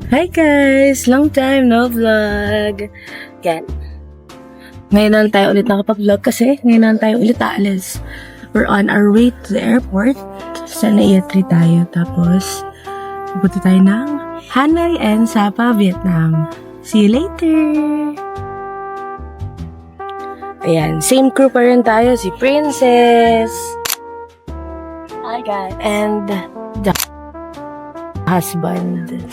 Hi guys! Long time no vlog. Yan. Ngayon lang tayo ulit nakapag-vlog kasi ngayon lang tayo ulit aalis. We're on our way to the airport. Sa Naiya 3 tayo. Tapos, pupunta tayo ng Hanoi and Sapa, Vietnam. See you later! Ayan, same crew pa rin tayo. Si Princess. Hi guys. And the husband.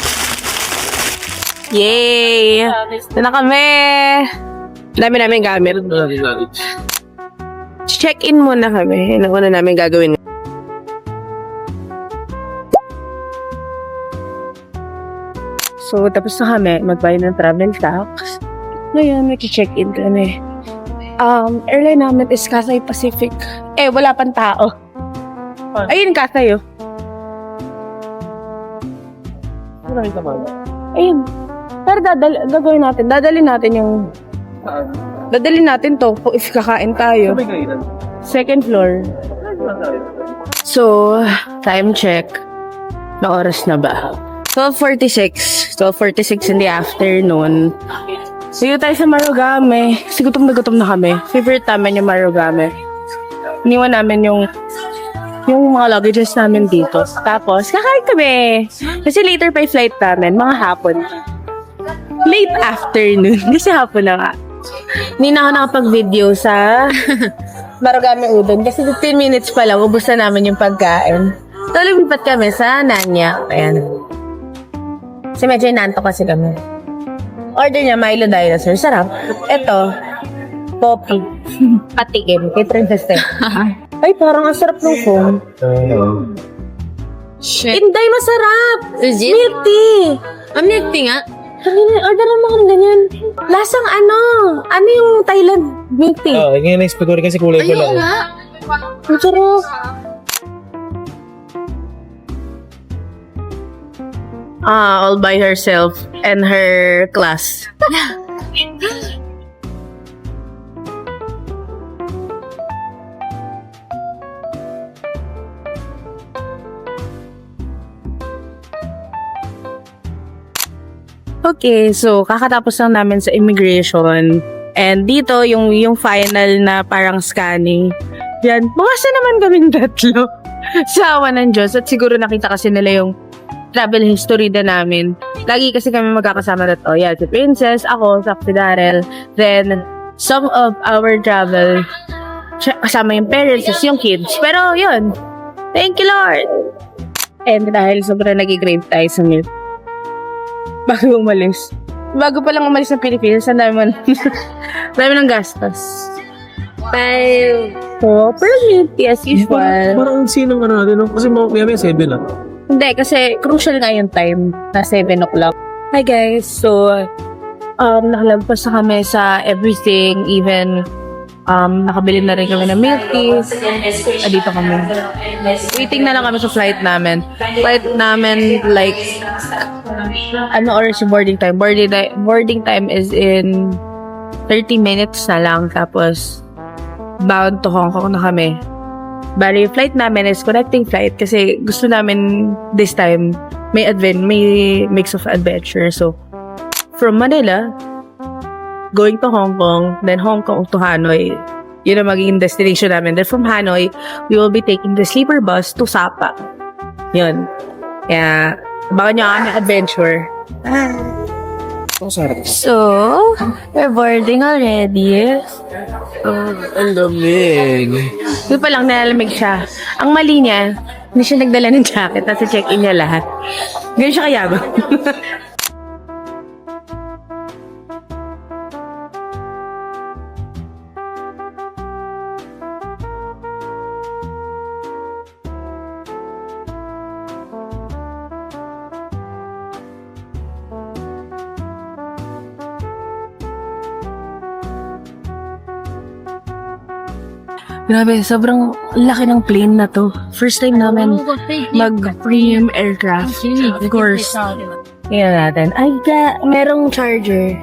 Yay! Ito na kami! Dami namin gamit. Check-in muna kami. Yan ang una namin gagawin. So, tapos na kami. Magbayad ng travel tax. Ngayon, mag-check-in kami. Airline namin is Cathay Pacific. Wala pang tao. Ayun, Cathay, oh. Ayun. Pero gagawin natin. Dadalhin natin to if kakain tayo. Second floor. So, time check. Na oras na ba? 12:46. 12:46 in the afternoon. Sige tayo sa Marugame. Kasi gutom na kami. Favorite namin yung Marugame. Iniwan namin yung mga luggages namin dito. Tapos, kakain kami. Kasi later pa yung flight namin. Mga hapon. Late afternoon. Kasi hapon na nga. Hindi na ako nakapag-video sa Marugame Udon. Kasi 15 minutes pa lang, ubos na namin yung pagkain. So, lumipat kami sa Nanya. Ayan. Kasi medyo inantok kasi kami. Order niya, Milo Dinosaur. Sarap. Ito, Poppy. Patikim. Kay Princess. Ay, parang ang sarap ng foam. Shit. Inday, masarap! Is it? Milk tea! Milk tea nga. Orderan mo kung ganyan. Lasang ano yung Thailand milk tea? Ngayon na-expect ko rin kasi kulay ko Ayun lang. nga. Ang sarap. All by herself and her class. Okay, so kakatapos lang namin sa immigration. And dito, yung final na parang scanning. Yan, bukasa naman kaming tatlo. Sa awa ng Diyos. At siguro nakita kasi nila yung travel history na namin. Lagi kasi kami magkakasama na to. Yan, si Princess, ako, si Darrell. Then, some of our travel, kasama yung parents, yung kids. Pero, yun. Thank you, Lord! And dahil sobrang nag-grade tayo sa milk. Bago umalis. Bago pa lang umalis ng Pilipinas, ang dami ng gastos. 5. So, per milk tea as usual. Parang sinong ano natin, no? Kasi may 7 ah. Hindi, kasi crucial nga yung time na 7 o'clock. Hi guys, so nakalagpas na kami sa everything, even nakabili na rin kami ng milk tea. Dito kami. Waiting na lang kami sa flight namin. Flight namin like oras yung boarding time? Boarding time is in 30 minutes na lang. Tapos bound to Hong Kong na kami. Bali, flight namin is connecting flight kasi gusto namin this time may mix of adventure. So, from Manila, going to Hong Kong, then Hong Kong to Hanoi. Yun ang magiging destination namin. Then from Hanoi, we will be taking the sleeper bus to Sapa. Yun. Kaya, baka nyo kami adventure. So, we're boarding already. Ang lamig. Doon pa lang nalalamig siya. Ang mali niya, hindi siya nagdala ng jacket. Nasa check-in niya lahat. Ganun siya kayabang. Grabe, sobrang laki ng plane na to. First time namin mag-premium aircraft. Of course. Tingnan natin. Ay, merong charger.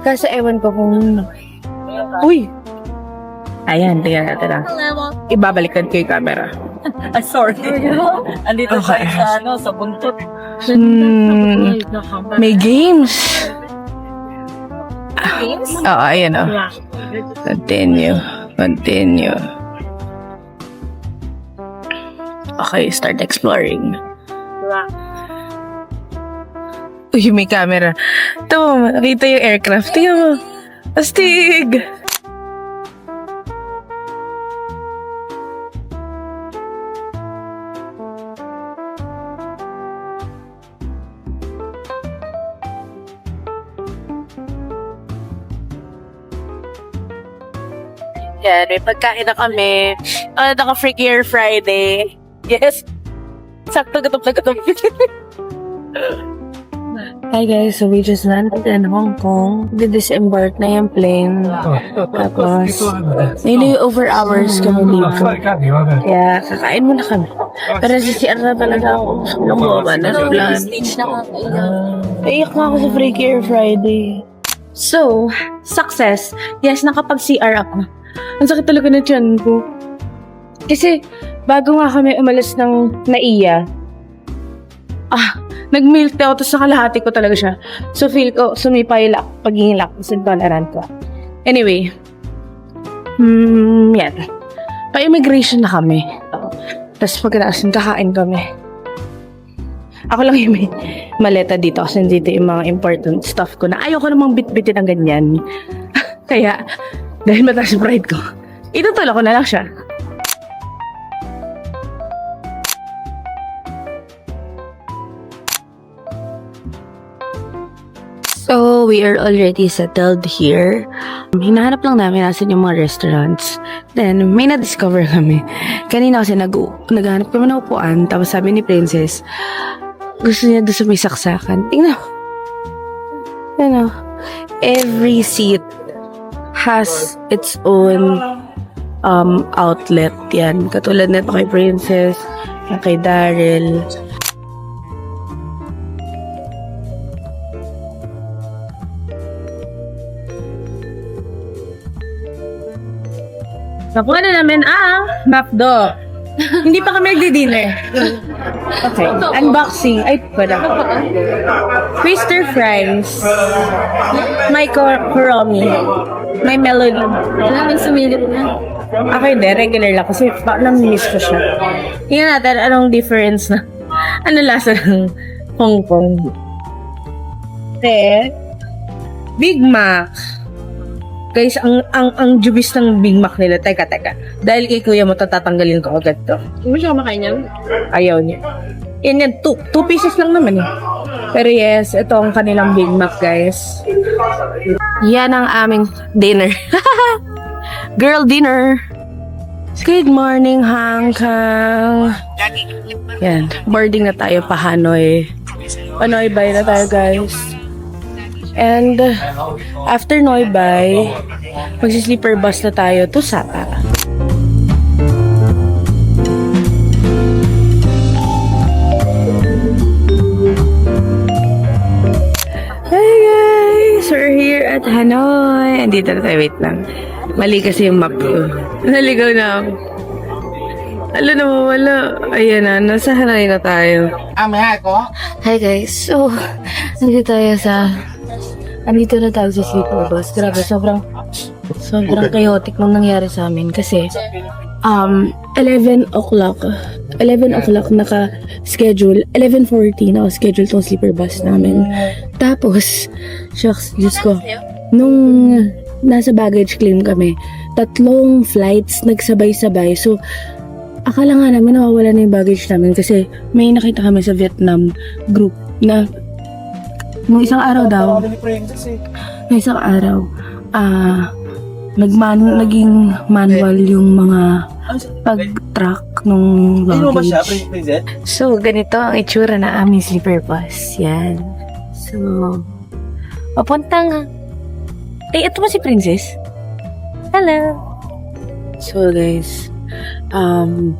Kaso ewan ko kung... Uy! Ayan, tingnan natin lang. Ibabaliktad ko yung camera. Sorry. Andito Okay. sa buntot. May games. Oo, ayan o. Continue. Okay, start exploring. Uy, may camera. Ito, nakita yung aircraft. Tingnan mo. Astig! Yan, may pagkain na kami. Naka-Freaky Air Friday. Yes. Sakto, gutom na gutom. Hi guys, so we just landed in Hong Kong. Disembark na yung plane. Tapos, may layover hours kami dito. Kaya, kakain muna kami. Pero si CR na talaga ako. Nakuha na sa plan. Naiyak na ako sa Freaky Air Friday. So, success. Yes, nakapag-CR ako. Ang sakit talaga ng tiyan ko. Kasi, bago nga kami umalis ng NAIA, nag-milk tea ako, tapos nakalahati ko talaga siya. So, feel ko, sumipay yung pagiging lactose intolerant ko. Anyway, yan. Pa-immigration na kami. Tapos pagkatapos, kakain kami. Ako lang yung may maleta dito kasi dito yung mga important stuff ko na ayoko namang bit-bitin ng ganyan. Kaya, dahil mataas yung pride ko, itutulak ko na lang siya. So, we are already settled here. Hinahanap lang namin nasan yung mga restaurants. Then, may na-discover kami. Kanina kasi naghanap kami ng upuan. Tapos sabi ni Princess, gusto niya doon sa may saksakan. Tingnan mo. Ano? Every seat has its own outlet. Yan. Katulad nito kay Princess, kay Daryl. Nakuha na namin McDo. Hindi pa kami nagdi-dinner. Okay. Unboxing. Ay, wala. Twister fries. May kuromi. May melody. Wala nang sumilip na. Ako hindi. Regular lang. Kasi na-miss ko siya. Tingnan natin anong difference na. Ano lasa ng Hong Kong. Then, Big Mac. Guys, ang jubis ng Big Mac nila. Teka. Dahil kay kuya mo, tatanggalin ko agad to. Hindi mo siya kumakain yan? Ayaw niya. Yan, two pieces lang naman eh. Pero yes, ito ang kanilang Big Mac, guys. Yan ang aming dinner. Girl dinner. Good morning, Hong Kong. Yan, boarding na tayo pa Hanoi. Hanoi Bay na tayo, guys. And after Noi Bai, magsi-sleeper bus na tayo to Sapa. Hey guys! We're here at Hanoi. Andito na tayo, wait lang. Mali kasi yung map ko. Naligaw na ako. Alam na wala. Ayan na, nasa Hanoi na tayo. Hi guys, so andito na tayo sa sleeper bus. Grabe, sobrang chaotic nung nangyari sa amin kasi 11 o'clock naka-schedule, 11:40 naka-schedule tong sleeper bus namin. Tapos, shucks, Diyos ko, nung nasa baggage claim kami, 3 flights nagsabay-sabay. So, akala nga namin nawawala na yung baggage namin kasi may nakita kami sa Vietnam group na nung isang araw naging manual yung mga pag-track nung luggage. So, ganito ang itsura na aming sleeper bus. Yan. So, papuntang ito ba si Princess? Hello! So, guys,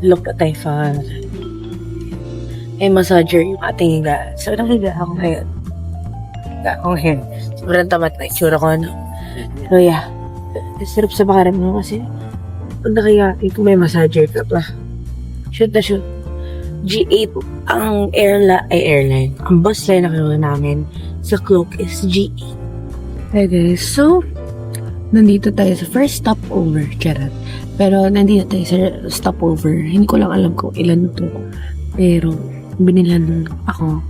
look at my phone. May massager yung ating higa. So, nakahiga ako ngayon. Sobrang tamat na itsura ko, ano. So, yeah. Sarap sa bakaram mo kasi pag nakayaki ko may massager ka pa. Shoot na shoot. G8 ang airline. Ang bus line na kinuha namin sa Cloak is G8. Hey guys, so, nandito tayo sa first stopover, charot. Pero nandito tayo sa stopover. Hindi ko lang alam kung ilan to. Pero, binilhan ako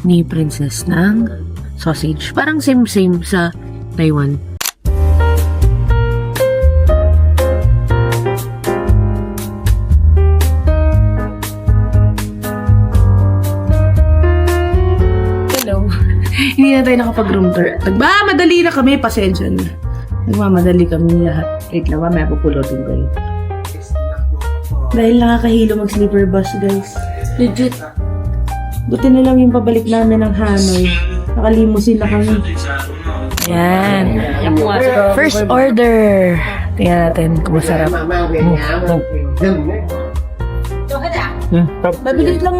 ni Princess ng sausage. Parang same-same sa Taiwan. Hindi na tayo nakapag-room tour. Madali na kami, pasensya na. Nagmamadali kami lahat. Wait lang, mamaya pupulotin ko yun. Dahil nakakahilo mag-sleeper bus, guys. Legit. Buti na lang yung pabalik namin ng Hanoi. Nakalimusin na kami. Ayan. First order. Tingnan natin kung masarap. Mabilis lang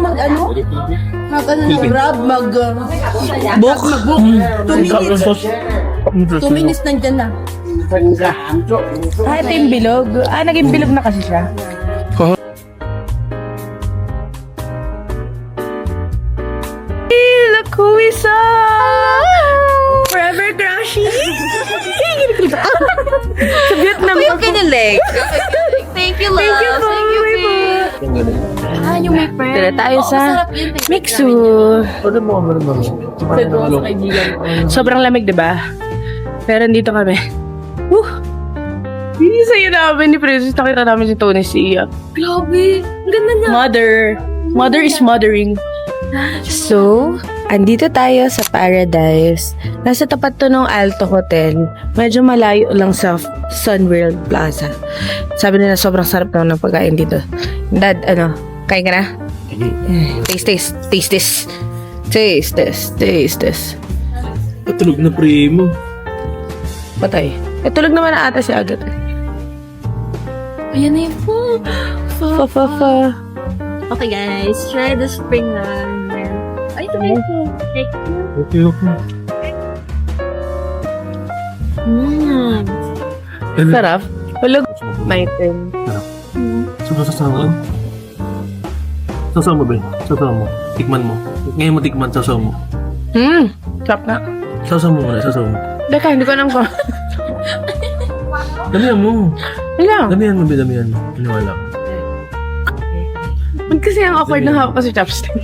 grab, book. 2 minutes nandyan na. Ito yung bilog. Naging bilog na kasi siya. Look who we saw! Forever Crushy! Sa Vietnam. Yung kinilig. Thank you, love. Thank you po. Yung may friend. Tira tayo sa Mixu. Sobrang lamig, diba? Pero dito kami. Sa'yo namin ni Princess. Nakita namin si Tony Sia. Grabe. Ang ganda niya. Mother is mothering. So, andito tayo sa Paradise. Nasa tapat to ng Alto Hotel. Medyo malayo lang sa Sunworld Plaza. Sabi nila sobrang sarap naman ng pagkain dito. Dad, kain ka na? Taste this. Patulog na primo. Patay. Tulog naman na ata si Agat. Ayan na yung Fa. Okay guys, try the spring ramen. Ay, ito na yung Okay. Sarap. Hulog. Maitin. Sasawa? Sasawa mo, Ben. Sasawa mo. Tikman mo. Ngayon mo tikman, sasawa mo. Sarap na. Sasawa mo muna, sasawa mo. Deka, hindi ko alam ko. Damihan mo. Alam. Damihan mo, Ben. Damihan mo. Piniwala ko. Ba't kasi ang awkward na hawak ko sa chopstick?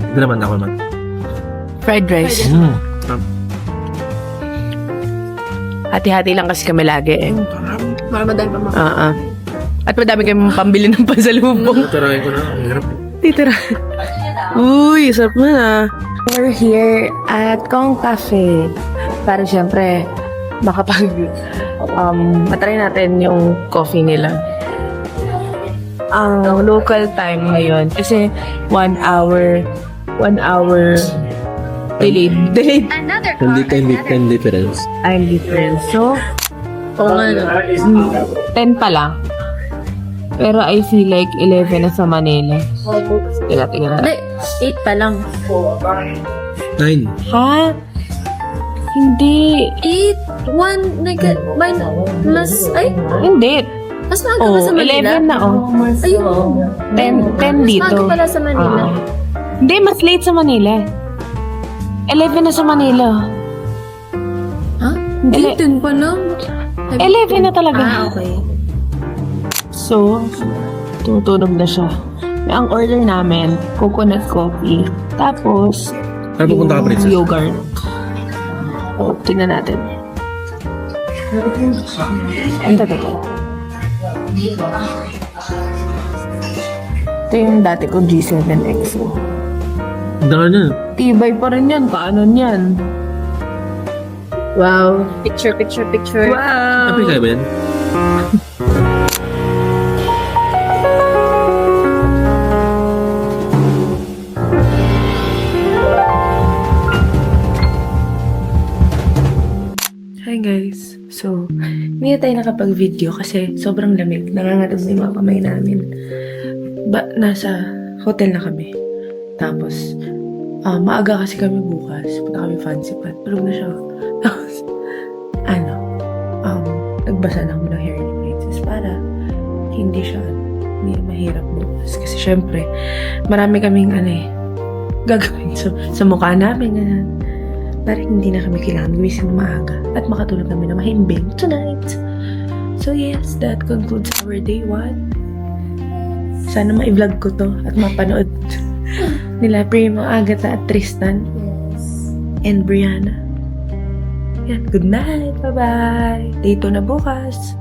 Ito naman, ako naman. Fried rice. Hati-hati lang kasi kami lagi eh. Para madali pa At madami kami pambili ng pasalubong. Tarahin ko na. Ang hirap. Titira. Uy, sarap na. We're here at Kong Cafe. Para syempre, matry natin yung coffee nila. Ang local time ngayon, kasi 1 hour delayed. Another Time difference. I'm different. So, 10 pa lang. Pero I feel like 11 na sa Manila. Tingnan. Hindi, 8 pa lang. 9. Ha? Hindi. 8, 1, Hindi. mas maaga pa sa Manila. 11 na Ayun. 10 dito. Mas maaga pala sa Manila. Hindi, mas late sa Manila. 11 na sa Manila. Ha? Hindi, 10 pa lang. 11 na talaga. Okay. So, tumutunog na siya. Ang order namin, coconut coffee. Tapos, Saan pupunta ka, Princess? yogurt. So, tingnan natin. Ito. Ito yung dati kong G7XO. Ang daka niya. Tibay pa rin yan. Kaanon yan. Wow. Picture. Wow. Happy kayo ba yan? Hi guys. So, hindi na tayo nakapag-video kasi sobrang lamig. Nangangatog na yung mga kamay namin. Nasa hotel na kami. Tapos, maaga kasi kami bukas. Punta kami fancy pat. Tulog na siya. Tapos, magbasa lang ng hair ni Princess para hindi siya, hindi na mahirap bukas. Kasi syempre, marami kaming gagawin sa mukha namin. Ganun. Para hindi na kami kailangan gumising na maaga at makatulog kami na mahimbing tonight. So yes, that concludes our day 1. Sana ma-vlog ko to at mapanood nila Primo, Agatha at Tristan and Brianna. Yan, good night, bye-bye. Day 2 na bukas.